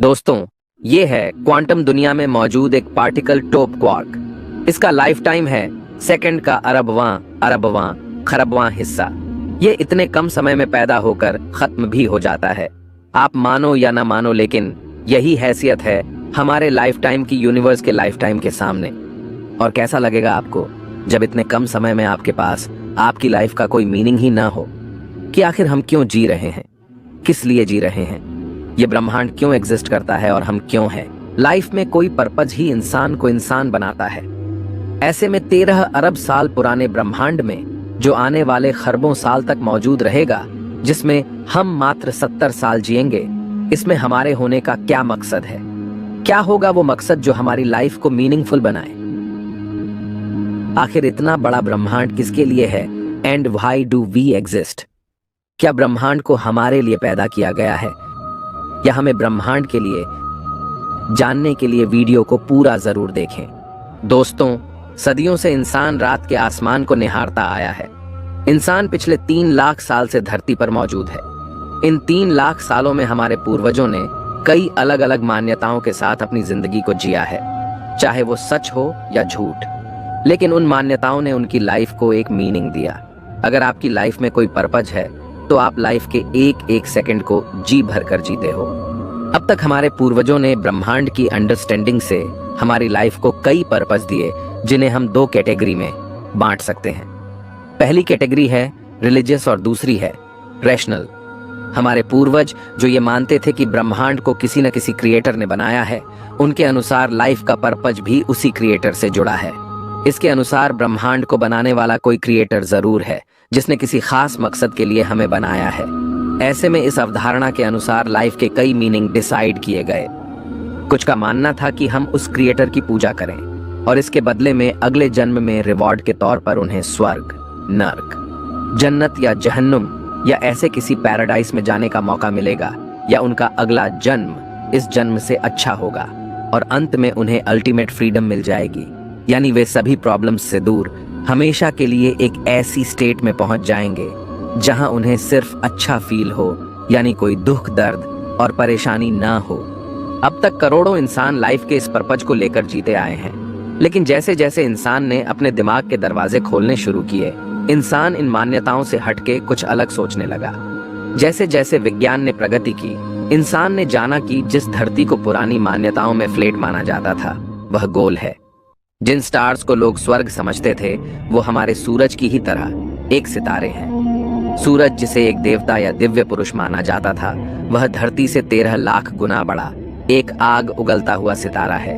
दोस्तों, ये है क्वांटम दुनिया में मौजूद एक पार्टिकल टॉप क्वार्क। इसका लाइफ टाइम है सेकंड का अरबवां खरबवां हिस्सा। ये इतने कम समय में पैदा होकर खत्म भी हो जाता है। आप मानो या ना मानो, लेकिन यही हैसियत है हमारे लाइफ टाइम की यूनिवर्स के लाइफ टाइम के सामने। और कैसा लगेगा आपको जब इतने कम समय में आपके पास आपकी लाइफ का कोई मीनिंग ही ना हो कि आखिर हम क्यों जी रहे हैं, किस लिए जी रहे हैं, ये ब्रह्मांड क्यों एग्जिस्ट करता है और हम क्यों हैं। लाइफ में कोई पर्पज ही इंसान को इंसान बनाता है। ऐसे में 13 अरब साल पुराने ब्रह्मांड में जो आने वाले खरबों साल तक मौजूद रहेगा, जिसमें हम मात्र 70 साल जिएंगे, इसमें हमारे होने का क्या मकसद है? क्या होगा वो मकसद जो हमारी लाइफ को मीनिंगफुल बनाए? आखिर इतना बड़ा ब्रह्मांड किसके लिए है? And why do we exist? क्या ब्रह्मांड को हमारे लिए पैदा किया गया है या हमें ब्रह्मांड के लिए जानने के लिए वीडियो को पूरा जरूर देखें। दोस्तों, सदियों से इंसान रात के आसमान को निहारता आया है। इंसान पिछले 3 लाख साल से धरती पर मौजूद है। इन 3 लाख सालों में हमारे पूर्वजों ने कई अलग अलग मान्यताओं के साथ अपनी जिंदगी को जिया है, चाहे वो सच हो या झूठ। लेकिन उन मान्यताओं ने उनकी लाइफ को एक मीनिंग दिया। अगर आपकी लाइफ में कोई पर्पज है तो आप लाइफ के एक एक सेकंड को जी भर कर जीते हो। अब तक हमारे पूर्वजों ने ब्रह्मांड की अंडरस्टैंडिंग से हमारी लाइफ को कई पर्पस दिए, जिन्हें हम 2 कैटेगरी में बांट सकते हैं। पहली कैटेगरी है रिलीजियस और दूसरी है रैशनल। हमारे पूर्वज जो ये मानते थे कि ब्रह्मांड को किसी न किसी क्रिएटर ने बनाया है, उनके अनुसार लाइफ का पर्पज भी उसी क्रिएटर से जुड़ा है। इसके अनुसार ब्रह्मांड को बनाने वाला कोई क्रिएटर जरूर है, जिसने किसी खास मकसद के लिए हमें बनाया है। ऐसे में इस अवधारणा के अनुसार लाइफ के कई मीनिंग डिसाइड किए गए। कुछ का मानना था कि हम उस क्रिएटर की पूजा करें और इसके बदले में अगले जन्म में रिवॉर्ड के तौर पर उन्हें स्वर्ग, नर्क, जन्नत या जहन्नुम या ऐसे किसी पैराडाइस में जाने का मौका मिलेगा, या उनका अगला जन्म इस जन्म से अच्छा होगा और अंत में उन्हें अल्टीमेट फ्रीडम मिल जाएगी। यानी वे सभी प्रॉब्लम्स से दूर हमेशा के लिए एक ऐसी स्टेट में पहुंच जाएंगे जहां उन्हें सिर्फ अच्छा फील हो, यानी कोई दुख, दर्द और परेशानी ना हो। अब तक करोड़ों इंसान लाइफ के इस पर्पज को लेकर जीते आए हैं, लेकिन जैसे जैसे इंसान ने अपने दिमाग के दरवाजे खोलने शुरू किए, इंसान इन मान्यताओं से हटके कुछ अलग सोचने लगा। जैसे जैसे विज्ञान ने प्रगति की, इंसान ने जाना कि जिस धरती को पुरानी मान्यताओं में फ्लैट माना जाता था, वह गोल है। जिन स्टार्स को लोग स्वर्ग समझते थे, वो हमारे सूरज की ही तरह एक सितारे हैं। सूरज, जिसे एक देवता या दिव्य पुरुष माना जाता था, वह धरती से 13 लाख गुना बड़ा एक आग उगलता हुआ सितारा है,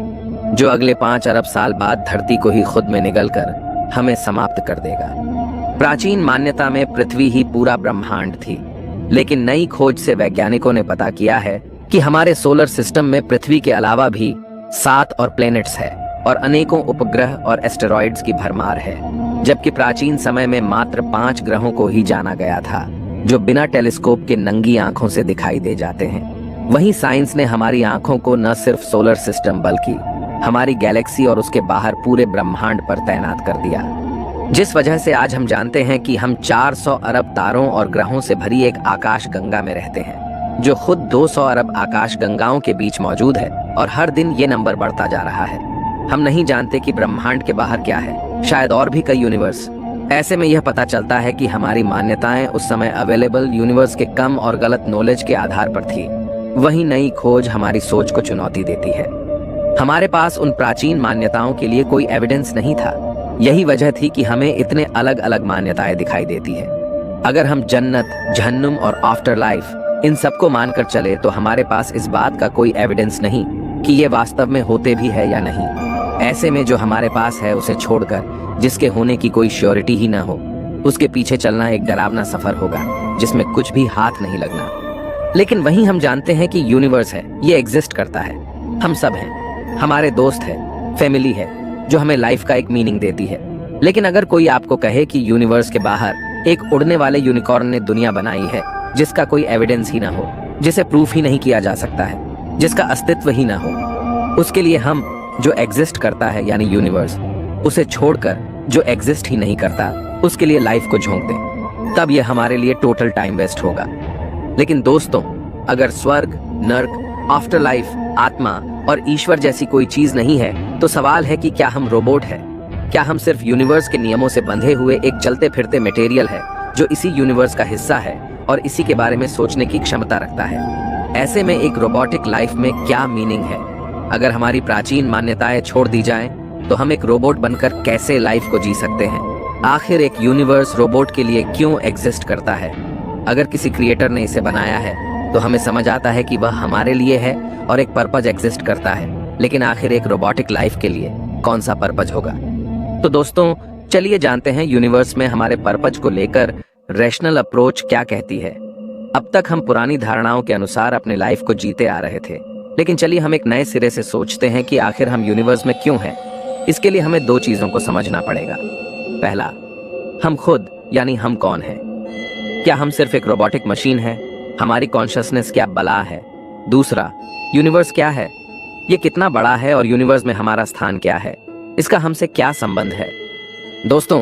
जो अगले 5 अरब साल बाद धरती को ही खुद में निगलकर हमें समाप्त कर देगा। प्राचीन मान्यता में पृथ्वी ही पूरा ब्रह्मांड थी, लेकिन नई खोज से वैज्ञानिकों ने पता किया है कि हमारे सोलर सिस्टम में पृथ्वी के अलावा भी 7 और प्लैनेट्स है और अनेकों उपग्रह और एस्टेरॉइड्स की भरमार है। जबकि प्राचीन समय में मात्र 5 ग्रहों को ही जाना गया था, जो बिना टेलीस्कोप के नंगी आंखों से दिखाई दे जाते हैं। वहीं साइंस ने हमारी आंखों को न सिर्फ सोलर सिस्टम बल्कि हमारी गैलेक्सी और उसके बाहर पूरे ब्रह्मांड पर तैनात कर दिया, जिस वजह से आज हम जानते हैं कि हम 400 अरब तारों और ग्रहों से भरी एक आकाश गंगा में रहते हैं, जो खुद 200 अरब आकाश गंगाओं के बीच मौजूद है और हर दिन ये नंबर बढ़ता जा रहा है। हम नहीं जानते कि ब्रह्मांड के बाहर क्या है, शायद और भी कई यूनिवर्स। ऐसे में यह पता चलता है कि हमारी मान्यताएं उस समय अवेलेबल यूनिवर्स के कम और गलत नॉलेज के आधार पर थी। वही नई खोज हमारी सोच को चुनौती देती है। हमारे पास उन प्राचीन मान्यताओं के लिए कोई एविडेंस नहीं था। यही वजह थी कि हमें इतने अलग अलग मान्यताएं दिखाई देती है। अगर हम जन्नत, जहन्नुम और आफ्टर लाइफ इन सबको मानकर चले, तो हमारे पास इस बात का कोई एविडेंस नहीं कि ये वास्तव में होते भी है या नहीं। ऐसे में जो हमारे पास है उसे छोड़कर, जिसके होने की कोई श्योरिटी ही ना हो, उसके पीछे चलना एक डरावना सफर होगा जिसमें कुछ भी हाथ नहीं लगना। लेकिन वहीं हम जानते हैं कि यूनिवर्स है, ये एग्जिस्ट करता है, हम सब हैं, हमारे दोस्त है, फैमिली है, जो हमें लाइफ का एक मीनिंग देती है। लेकिन अगर कोई आपको कहे कि यूनिवर्स के बाहर एक उड़ने वाले यूनिकॉर्न ने दुनिया बनाई है, जिसका कोई एविडेंस ही ना हो, जिसे प्रूफ ही नहीं किया जा सकता है, जिसका अस्तित्व ही ना हो, उसके लिए हम जो एग्जिस्ट करता है यानी यूनिवर्स, उसे छोड़कर जो एग्जिस्ट ही नहीं करता, उसके लिए लाइफ को झोंक दें, तब यह हमारे लिए टोटल टाइम वेस्ट होगा। लेकिन दोस्तों, अगर स्वर्ग, नर्क आफ्टर लाइफ, आत्मा और ईश्वर जैसी कोई चीज नहीं है, तो सवाल है कि क्या हम रोबोट हैं? क्या हम सिर्फ यूनिवर्स के नियमों से बंधे हुए एक चलते फिरते मटेरियल है जो इसी यूनिवर्स का हिस्सा है और इसी के बारे में सोचने की क्षमता रखता है? ऐसे में एक रोबोटिक लाइफ में क्या मीनिंग है? अगर हमारी प्राचीन मान्यताएं छोड़ दी जाएं, तो हम एक रोबोट बनकर कैसे लाइफ को जी सकते हैं? आखिर एक यूनिवर्स रोबोट के लिए क्यों एग्जिस्ट करता है? अगर किसी क्रिएटर ने इसे बनाया है तो हमें समझ आता है कि वह हमारे लिए है और एक पर्पज एग्जिस्ट करता है, लेकिन आखिर एक रोबोटिक लाइफ के लिए कौन सा पर्पज होगा? तो दोस्तों, चलिए जानते हैं यूनिवर्स में हमारे पर्पज को लेकर रैशनल अप्रोच क्या कहती है। अब तक हम पुरानी धारणाओं के अनुसार अपने लाइफ को जीते आ रहे थे, लेकिन चलिए हम एक नए सिरे से सोचते हैं कि आखिर हम यूनिवर्स में क्यों हैं। इसके लिए हमें दो चीजों को समझना पड़ेगा। पहला, हम खुद यानी हम कौन हैं? क्या हम सिर्फ एक रोबोटिक मशीन है? हमारी कॉन्शियसनेस क्या बला है? दूसरा, यूनिवर्स क्या है? ये कितना बड़ा है और यूनिवर्स में हमारा स्थान क्या है? इसका हमसे क्या संबंध है? दोस्तों,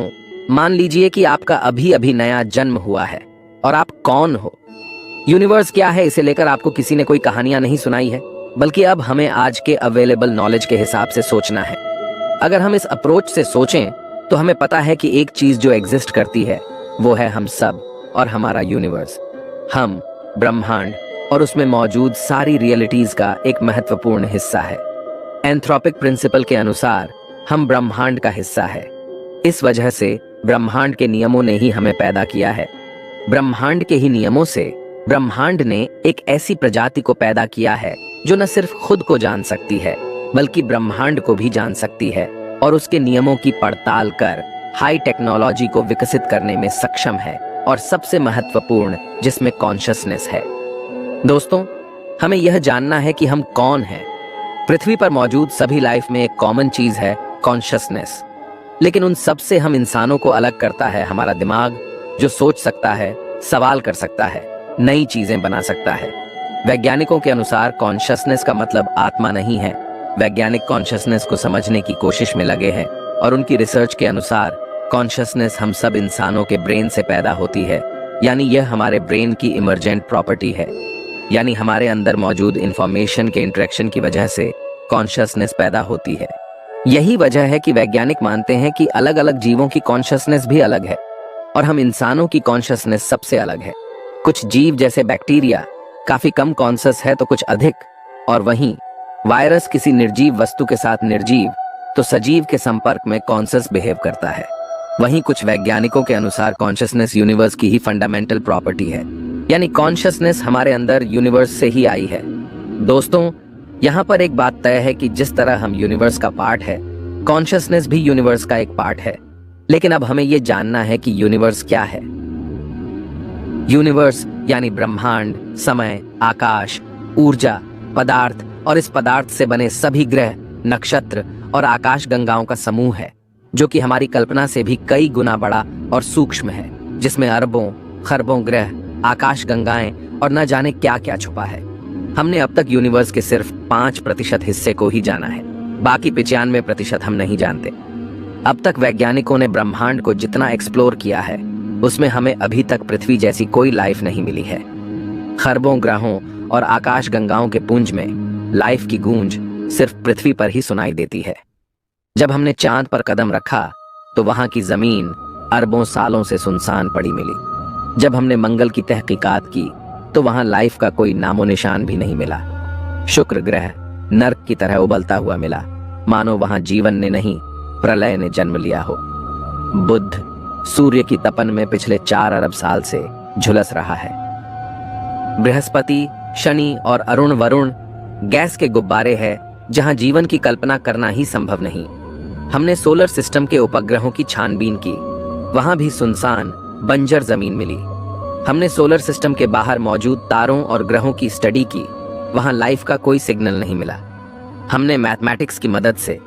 मान लीजिए कि आपका अभी अभी नया जन्म हुआ है और आप कौन हो? यूनिवर्स क्या है इसे लेकर आपको किसी ने कोई कहानियां नहीं सुनाई है, बल्कि अब हमें आज के अवेलेबल नॉलेज के हिसाब से सोचना है। अगर हम इस अप्रोच से सोचें तो हमें पता है कि एक चीज जो एग्जिस्ट करती है वो है हम सब और हमारा यूनिवर्स। हम ब्रह्मांड और उसमें मौजूद सारी रियलिटीज का एक महत्वपूर्ण हिस्सा है। एंथ्रोपिक प्रिंसिपल के अनुसार हम ब्रह्मांड का हिस्सा है। इस वजह से ब्रह्मांड के नियमों ने ही हमें पैदा किया है। ब्रह्मांड के ही नियमों से ब्रह्मांड ने एक ऐसी प्रजाति को पैदा किया है जो न सिर्फ खुद को जान सकती है, बल्कि ब्रह्मांड को भी जान सकती है और उसके नियमों की पड़ताल कर हाई टेक्नोलॉजी को विकसित करने में सक्षम है, और सबसे महत्वपूर्ण जिसमें कॉन्शियसनेस है। दोस्तों, हमें यह जानना है कि हम कौन हैं। पृथ्वी पर मौजूद सभी लाइफ में एक कॉमन चीज है, कॉन्शियसनेस। लेकिन उन सब से हम इंसानों को अलग करता है हमारा दिमाग, जो सोच सकता है, सवाल कर सकता है, नई चीजें बना सकता है। वैज्ञानिकों के अनुसार कॉन्शियसनेस का मतलब आत्मा नहीं है। वैज्ञानिक कॉन्शियसनेस को समझने की कोशिश में लगे हैं और उनकी रिसर्च के अनुसार कॉन्शियसनेस हम सब इंसानों के ब्रेन से पैदा होती है, यानी यह हमारे ब्रेन की इमर्जेंट प्रॉपर्टी है। यानी हमारे अंदर मौजूद इंफॉर्मेशन के इंटरेक्शन की वजह से कॉन्शियसनेस पैदा होती है। यही वजह है कि वैज्ञानिक मानते हैं कि अलग अलग जीवों की कॉन्शियसनेस भी अलग है और हम इंसानों की कॉन्शियसनेस सबसे अलग है। कुछ जीव जैसे बैक्टीरिया काफी कम कॉन्शियस है तो कुछ अधिक, और वहीं वायरस किसी निर्जीव वस्तु के साथ निर्जीव तो सजीव के संपर्क में कॉन्शियस बिहेव करता है। वहीं कुछ वैज्ञानिकों के अनुसार कॉन्शियसनेस यूनिवर्स की ही फंडामेंटल प्रॉपर्टी है, यानी कॉन्शियसनेस हमारे अंदर यूनिवर्स से ही आई है। दोस्तों, यहाँ पर एक बात तय है कि जिस तरह हम यूनिवर्स का पार्ट है, कॉन्शियसनेस भी यूनिवर्स का एक पार्ट है। लेकिन अब हमें यह जानना है कि यूनिवर्स क्या है। यूनिवर्स यानी ब्रह्मांड, समय, आकाश, ऊर्जा, पदार्थ और इस पदार्थ से बने सभी ग्रह, नक्षत्र और आकाश गंगाओं का समूह है, जो कि हमारी कल्पना से भी कई गुना बड़ा और सूक्ष्म है, जिसमें अरबों खरबों ग्रह, आकाश गंगाएं और न जाने क्या क्या छुपा है। हमने अब तक यूनिवर्स के सिर्फ 5% हिस्से को ही जाना है, बाकी 95% हम नहीं जानते। अब तक वैज्ञानिकों ने ब्रह्मांड को जितना एक्सप्लोर किया है, उसमें हमें अभी तक पृथ्वी जैसी कोई लाइफ नहीं मिली है। खरबों ग्रहों और आकाश गंगाओं के पुंज में लाइफ की गूंज सिर्फ पृथ्वी पर ही सुनाई देती है। जब हमने चांद पर कदम रखा तो वहां की जमीन अरबों सालों से सुनसान पड़ी मिली। जब हमने मंगल की तहकीकात की तो वहां लाइफ का कोई नामो निशान भी नहीं मिला। शुक्र ग्रह नर्क की तरह उबलता हुआ मिला, मानो वहां जीवन ने नहीं प्रलय ने जन्म लिया हो। बुध सूर्य की तपन में पिछले 4 अरब साल से झुलस रहा है। बृहस्पति, शनि और अरुण वरुण गैस के गुब्बारे हैं, जहां जीवन की कल्पना करना ही संभव नहीं। हमने सोलर सिस्टम के उपग्रहों की छानबीन की, वहां भी सुनसान बंजर जमीन मिली। हमने सोलर सिस्टम के बाहर मौजूद तारों और ग्रहों की स्टडी की, वहां लाइफ का कोई सिग्नल नहीं मिला। हमने मैथमेटिक्स की मदद से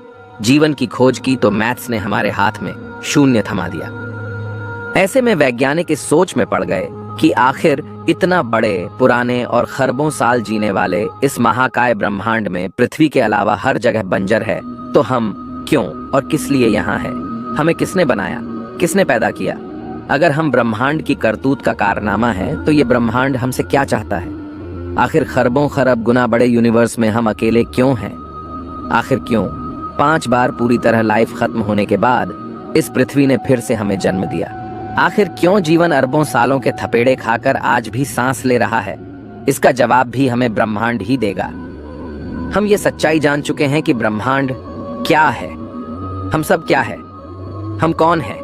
जीवन की खोज की तो मैथ्स ने हमारे हाथ में शून्य थमा दिया। ऐसे में वैज्ञानिक इस सोच में पड़ गए कि आखिर इतना बड़े, पुराने और खरबों साल जीने वाले इस महाकाय ब्रह्मांड में पृथ्वी के अलावा हर जगह बंजर है, तो हम क्यों और किस लिए यहाँ हैं? हमें किसने बनाया, किसने पैदा किया? अगर हम ब्रह्मांड की करतूत का कारनामा है तो ये ब्रह्मांड हमसे क्या चाहता है? आखिर खरबों खरब गुना बड़े यूनिवर्स में हम अकेले क्यों हैं? आखिर क्यों 5 बार पूरी तरह लाइफ खत्म होने के बाद इस पृथ्वी ने फिर से हमें जन्म दिया? आखिर क्यों जीवन अरबों सालों के थपेड़े खाकर आज भी सांस ले रहा है? इसका जवाब भी हमें ब्रह्मांड ही देगा। हम ये सच्चाई जान चुके हैं कि ब्रह्मांड क्या है, हम सब क्या है, हम कौन हैं।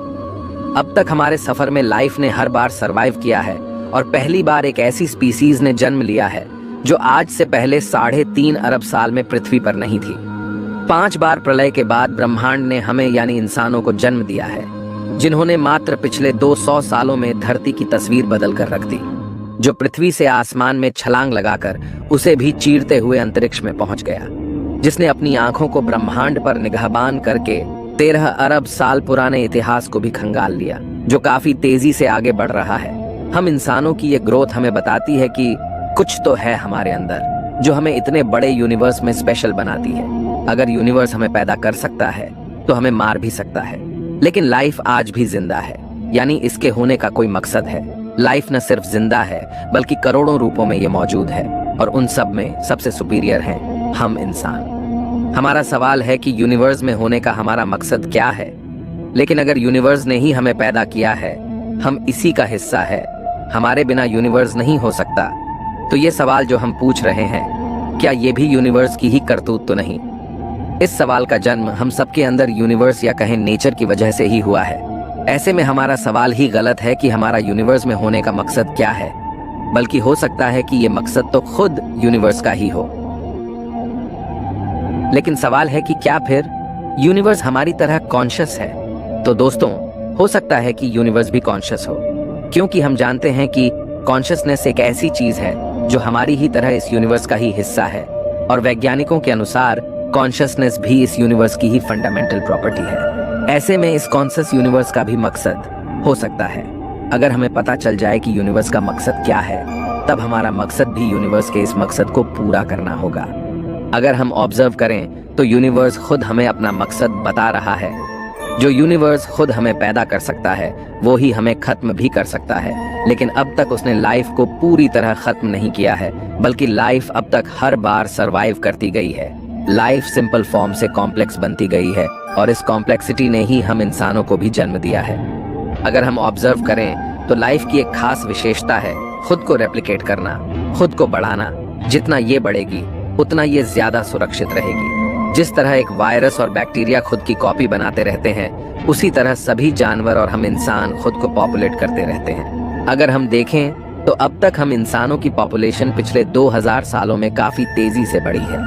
अब तक हमारे सफर में लाइफ ने हर बार सरवाइव किया है और पहली बार एक ऐसी स्पीसीज ने जन्म लिया है जो आज से पहले 3.5 अरब साल में पृथ्वी पर नहीं थी। 5 बार प्रलय के बाद ब्रह्मांड ने हमें यानी इंसानों को जन्म दिया है, जिन्होंने मात्र पिछले 200 सालों में धरती की तस्वीर बदल कर रख दी, जो पृथ्वी से आसमान में छलांग लगाकर उसे भी चीरते हुए अंतरिक्ष में पहुंच गया, जिसने अपनी आंखों को ब्रह्मांड पर निगाहबान करके 13 अरब साल पुराने इतिहास को भी खंगाल लिया, जो काफी तेजी से आगे बढ़ रहा है। हम इंसानों की ये ग्रोथ हमें बताती है कि कुछ तो है हमारे अंदर जो हमें इतने बड़े यूनिवर्स में स्पेशल बनाती है। अगर यूनिवर्स हमें पैदा कर सकता है तो हमें मार भी सकता है, लेकिन लाइफ आज भी जिंदा है, यानी इसके होने का कोई मकसद है। लाइफ न सिर्फ जिंदा है बल्कि करोड़ों रूपों में ये मौजूद है और उन सब में सबसे सुपीरियर हैं हम इंसान। हमारा सवाल है कि यूनिवर्स में होने का हमारा मकसद क्या है? लेकिन अगर यूनिवर्स ने ही हमें पैदा किया है, हम इसी का हिस्सा है, हमारे बिना यूनिवर्स नहीं हो सकता, तो ये सवाल जो हम पूछ रहे हैं, क्या ये भी यूनिवर्स की ही करतूत तो नहीं? इस सवाल का जन्म हम सबके अंदर यूनिवर्स या कहें नेचर की वजह से ही हुआ है। ऐसे में हमारा सवाल ही गलत है कि हमारा यूनिवर्स में होने का मकसद क्या है, बल्कि हो सकता है कि ये मकसद तो खुद यूनिवर्स का ही हो। लेकिन सवाल है कि क्या फिर यूनिवर्स हमारी तरह कॉन्शियस है? तो दोस्तों, हो सकता है कि यूनिवर्स भी कॉन्शियस हो, क्योंकि हम जानते हैं कि कॉन्शियसनेस एक ऐसी चीज है जो हमारी ही तरह इस यूनिवर्स का ही हिस्सा है, और वैज्ञानिकों के अनुसार कॉन्शियसनेस भी इस यूनिवर्स की ही फंडामेंटल प्रॉपर्टी है। ऐसे में इस कॉन्शियस यूनिवर्स का भी मकसद हो सकता है। अगर हमें पता चल जाए कि यूनिवर्स का मकसद क्या है, तब हमारा मकसद भी यूनिवर्स के इस मकसद को पूरा करना होगा। अगर हम ऑब्जर्व करें तो यूनिवर्स खुद हमें अपना मकसद बता रहा है। जो यूनिवर्स खुद हमें पैदा कर सकता है वो ही हमें खत्म भी कर सकता है, लेकिन अब तक उसने लाइफ को पूरी तरह खत्म नहीं किया है, बल्कि लाइफ अब तक हर बार सरवाइव करती गई है। लाइफ सिंपल फॉर्म से कॉम्प्लेक्स बनती गई है और इस कॉम्प्लेक्सिटी ने ही हम इंसानों को भी जन्म दिया है। अगर हम ऑब्जर्व करें तो लाइफ की एक खास विशेषता है खुद को रेप्लिकेट करना, खुद को बढ़ाना। जितना ये बढ़ेगी उतना ये ज्यादा सुरक्षित रहेगी। जिस तरह एक वायरस और बैक्टीरिया खुद की कॉपी बनाते रहते हैं, उसी तरह सभी जानवर और हम इंसान खुद को पॉपुलेट करते रहते हैं। अगर हम देखें तो अब तक हम इंसानों की पॉपुलेशन पिछले 2000 सालों में काफी तेजी से बढ़ी है।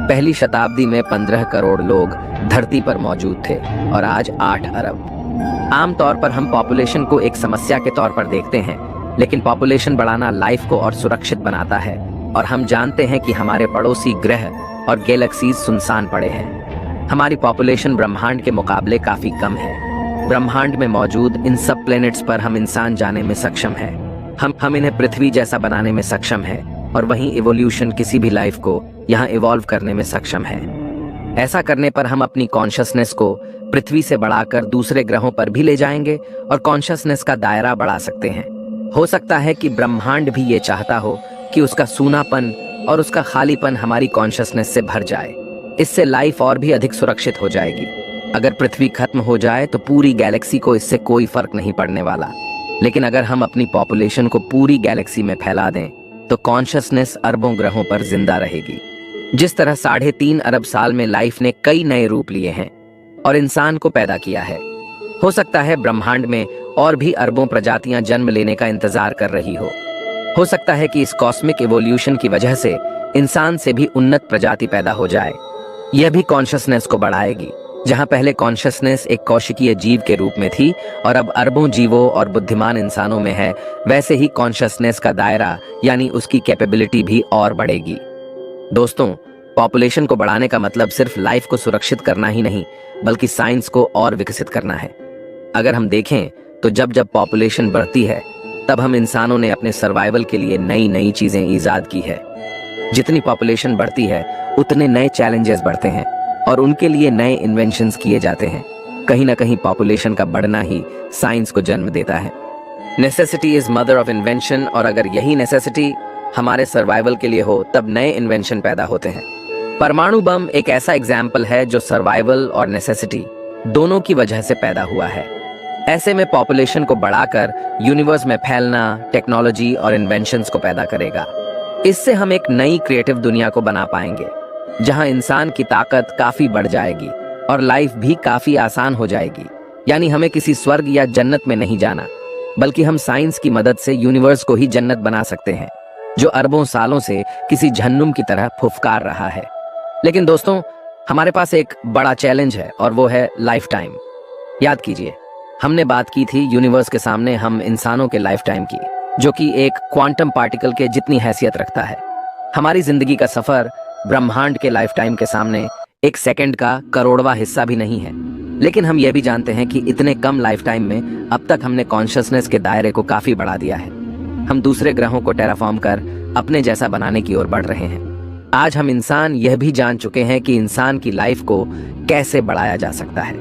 पहली शताब्दी में 15 करोड़ लोग धरती पर मौजूद थे और आज 8 अरब। आमतौर पर हम पॉपुलेशन को एक समस्या के तौर पर देखते हैं, लेकिन पॉपुलेशन बढ़ाना लाइफ को और सुरक्षित बनाता है, और हम जानते हैं कि हमारे पड़ोसी ग्रह और गैलेक्सीज सुनसान पड़े हैं। हमारी पॉपुलेशन ब्रह्मांड के मुकाबले काफी कम है। ब्रह्मांड में मौजूद इन सब प्लैनेट्स पर हम इंसान जाने में सक्षम है। हम इन्हें पृथ्वी जैसा बनाने में सक्षम है, और वहीं इवोल्यूशन किसी भी लाइफ को यहाँ इवॉल्व करने में सक्षम है। ऐसा करने पर हम अपनी कॉन्शियसनेस को पृथ्वी से बढ़ाकर दूसरे ग्रहों पर भी ले जाएंगे और कॉन्शियसनेस का दायरा बढ़ा सकते हैं। हो सकता है कि ब्रह्मांड भी ये चाहता हो कि उसका सूनापन और उसका खालीपन हमारी कॉन्शियसनेस से भर जाए। इससे लाइफ और भी अधिक सुरक्षित हो जाएगी। अगर पृथ्वी खत्म हो जाए तो पूरी गैलेक्सी को इससे कोई फर्क नहीं पड़ने वाला, लेकिन अगर हम अपनी पॉपुलेशन को पूरी गैलेक्सी में फैला दें तो कॉन्शियसनेस अरबों ग्रहों पर जिंदा रहेगी। जिस तरह 3.5 अरब साल में लाइफ ने कई नए रूप लिए हैं और इंसान को पैदा किया है, हो सकता है ब्रह्मांड में और भी अरबों प्रजातियां जन्म लेने का इंतजार कर रही हो सकता है कि इस कॉस्मिक इवोल्यूशन की वजह से इंसान से भी उन्नत प्रजाति पैदा हो जाए। यह भी कॉन्शियसनेस को बढ़ाएगी। जहां पहले कॉन्शियसनेस एक कौशिकीय जीव के रूप में थी और अब अरबों जीवों और बुद्धिमान इंसानों में है, वैसे ही कॉन्शियसनेस का दायरा यानी उसकी कैपेबिलिटी भी और बढ़ेगी। दोस्तों, पॉपुलेशन को बढ़ाने का मतलब सिर्फ लाइफ को सुरक्षित करना ही नहीं, बल्कि साइंस को और विकसित करना है। अगर हम देखें तो जब जब पॉपुलेशन बढ़ती है, तब हम इंसानों ने अपने सर्वाइवल के लिए नई नई चीजें ईजाद की है। जितनी पॉपुलेशन बढ़ती है उतने नए चैलेंजेस बढ़ते हैं और उनके लिए नए इन्वेंशंस किए जाते हैं। कहीं ना कहीं पॉपुलेशन का बढ़ना ही साइंस को जन्म देता है। Necessity is mother of invention, और अगर यही नेसेसिटी हमारे सर्वाइवल के लिए हो, तब नए इन्वेंशन पैदा होते हैं। परमाणु बम एक ऐसा एग्जाम्पल है जो सर्वाइवल और नेसेसिटी दोनों की वजह से पैदा हुआ है। ऐसे में पॉपुलेशन को बढ़ाकर यूनिवर्स में फैलना टेक्नोलॉजी और इन्वेंशंस को पैदा करेगा। इससे हम एक नई क्रिएटिव दुनिया को बना पाएंगे, जहां इंसान की ताकत काफी बढ़ जाएगी और लाइफ भी काफी आसान हो जाएगी। यानी हमें किसी स्वर्ग या जन्नत में नहीं जाना, बल्कि हम साइंस की मदद से यूनिवर्स को ही जन्नत बना सकते हैं, जो अरबों सालों से किसी जहन्नुम की तरह फुफकार रहा है। लेकिन दोस्तों, हमारे पास एक बड़ा चैलेंज है और वो है लाइफ टाइम। याद कीजिए, हमने बात की थी यूनिवर्स के सामने हम इंसानों के लाइफ टाइम की, जो कि एक क्वांटम पार्टिकल के जितनी हैसियत रखता है। हमारी जिंदगी का सफर ब्रह्मांड के लाइफ टाइम के सामने एक सेकंड का करोड़वां हिस्सा भी नहीं है। लेकिन हम यह भी जानते हैं कि इतने कम लाइफ टाइम में अब तक हमने कॉन्शियसनेस के दायरे को काफी बढ़ा दिया है। हम दूसरे ग्रहों को टेराफॉर्म कर अपने जैसा बनाने की ओर बढ़ रहे हैं। आज हम इंसान यह भी जान चुके हैं कि इंसान की लाइफ को कैसे बढ़ाया जा सकता है।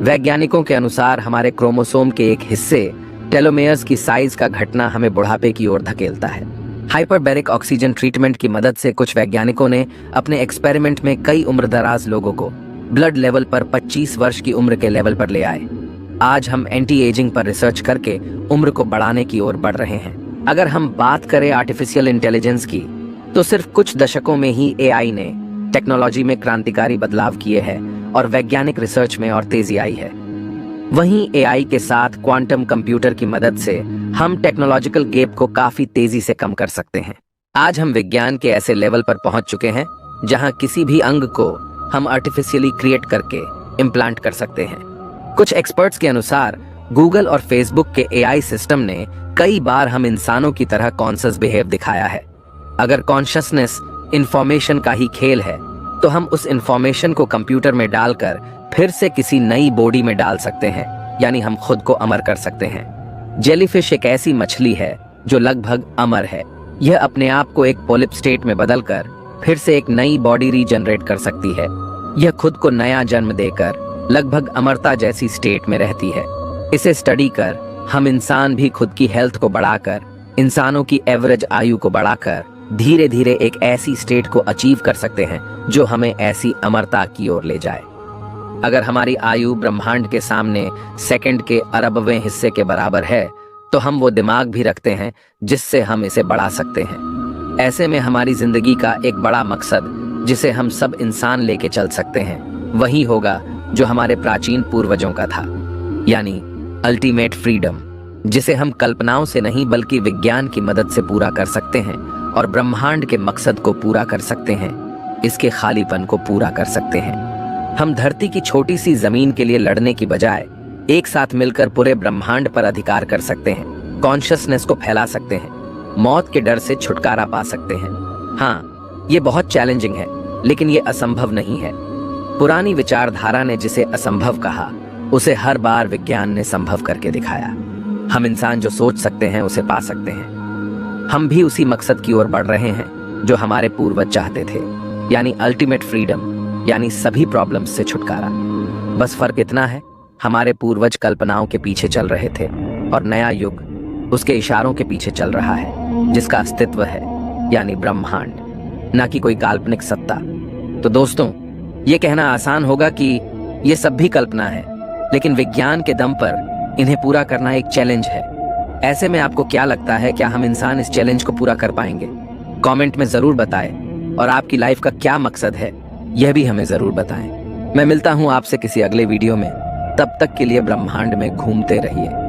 वैज्ञानिकों के अनुसार हमारे क्रोमोसोम के एक हिस्से टेलोमेयर्स की साइज का घटना हमें बुढ़ापे की ओर धकेलता है। हाइपरबैरिक ऑक्सीजन ट्रीटमेंट की मदद से कुछ वैज्ञानिकों ने अपने एक्सपेरिमेंट में कई उम्रदराज लोगों को ब्लड लेवल पर 25 वर्ष की उम्र के लेवल पर ले आए। आज हम एंटी एजिंग पर रिसर्च करके उम्र को बढ़ाने की ओर बढ़ रहे हैं। अगर हम बात करें आर्टिफिशियल इंटेलिजेंस की, तो सिर्फ कुछ दशकों में ही एआई ने टेक्नोलॉजी में क्रांतिकारी बदलाव किए हैं और वैज्ञानिक रिसर्च में और तेजी आई है। वहीं एआई के साथ क्वांटम कंप्यूटर की मदद से हम टेक्नोलॉजिकल गैप को काफी तेजी से कम कर सकते हैं। आज हम विज्ञान के ऐसे लेवल पर पहुंच चुके हैं जहां किसी भी अंग को हम आर्टिफिशियली क्रिएट करके इम्प्लांट कर सकते हैं। कुछ एक्सपर्ट्स के अनुसार गूगल और फेसबुक के एआई सिस्टम ने कई बार हम इंसानों की तरह कॉन्शियस बिहेव दिखाया है। अगर कॉन्शियसनेस इंफॉर्मेशन का ही खेल है, तो हम उस इंफॉर्मेशन को कंप्यूटर में डालकर फिर से किसी नई बॉडी में डाल सकते हैं, यानी हम खुद को अमर कर सकते हैं। जेलीफिश एक ऐसी मछली है जो लगभग अमर है। यह अपने आप को एक पॉलिप स्टेट में बदलकर फिर से एक नई बॉडी रीजनरेट कर सकती है। यह खुद को नया जन्म देकर लगभग अमरता जैसी स्टेट में रहती है। इसे स्टडी कर हम इंसान भी खुद की हेल्थ को बढ़ाकर, इंसानों की एवरेज आयु को बढ़ाकर धीरे धीरे एक ऐसी स्टेट को अचीव कर सकते हैं जो हमें ऐसी अमरता की ओर ले जाए। अगर हमारी आयु ब्रह्मांड के सामने सेकंड के अरबवें हिस्से के बराबर है, तो हम वो दिमाग भी रखते हैं जिससे हम इसे बढ़ा सकते हैं। ऐसे में हमारी जिंदगी का एक बड़ा मकसद, जिसे हम सब इंसान लेके चल सकते हैं, वही होगा जो हमारे प्राचीन पूर्वजों का था, यानी अल्टीमेट फ्रीडम, जिसे हम कल्पनाओं से नहीं बल्कि विज्ञान की मदद से पूरा कर सकते हैं और ब्रह्मांड के मकसद को पूरा कर सकते हैं, इसके खालीपन को पूरा कर सकते हैं। हम धरती की छोटी सी जमीन के लिए लड़ने की बजाय एक साथ मिलकर पूरे ब्रह्मांड पर अधिकार कर सकते हैं, कॉन्शियसनेस को फैला सकते हैं, मौत के डर से छुटकारा पा सकते हैं। हाँ, ये बहुत चैलेंजिंग है, लेकिन ये असंभव नहीं है। पुरानी विचारधारा ने जिसे असंभव कहा, उसे हर बार विज्ञान ने संभव करके दिखाया। हम इंसान जो सोच सकते हैं उसे पा सकते हैं। हम भी उसी मकसद की ओर बढ़ रहे हैं जो हमारे पूर्वज चाहते थे, यानी अल्टीमेट फ्रीडम, यानी सभी प्रॉब्लम्स से छुटकारा। बस फर्क इतना है, हमारे पूर्वज कल्पनाओं के पीछे चल रहे थे और नया युग उसके इशारों के पीछे चल रहा है, जिसका अस्तित्व है, यानी ब्रह्मांड, ना कि कोई काल्पनिक सत्ता। तो दोस्तों, ये कहना आसान होगा कि ये सब भी कल्पना है, लेकिन विज्ञान के दम पर इन्हें पूरा करना एक चैलेंज है। ऐसे में आपको क्या लगता है, क्या हम इंसान इस चैलेंज को पूरा कर पाएंगे? कमेंट में जरूर बताएं। और आपकी लाइफ का क्या मकसद है, यह भी हमें जरूर बताएं। मैं मिलता हूं आपसे किसी अगले वीडियो में। तब तक के लिए ब्रह्मांड में घूमते रहिए।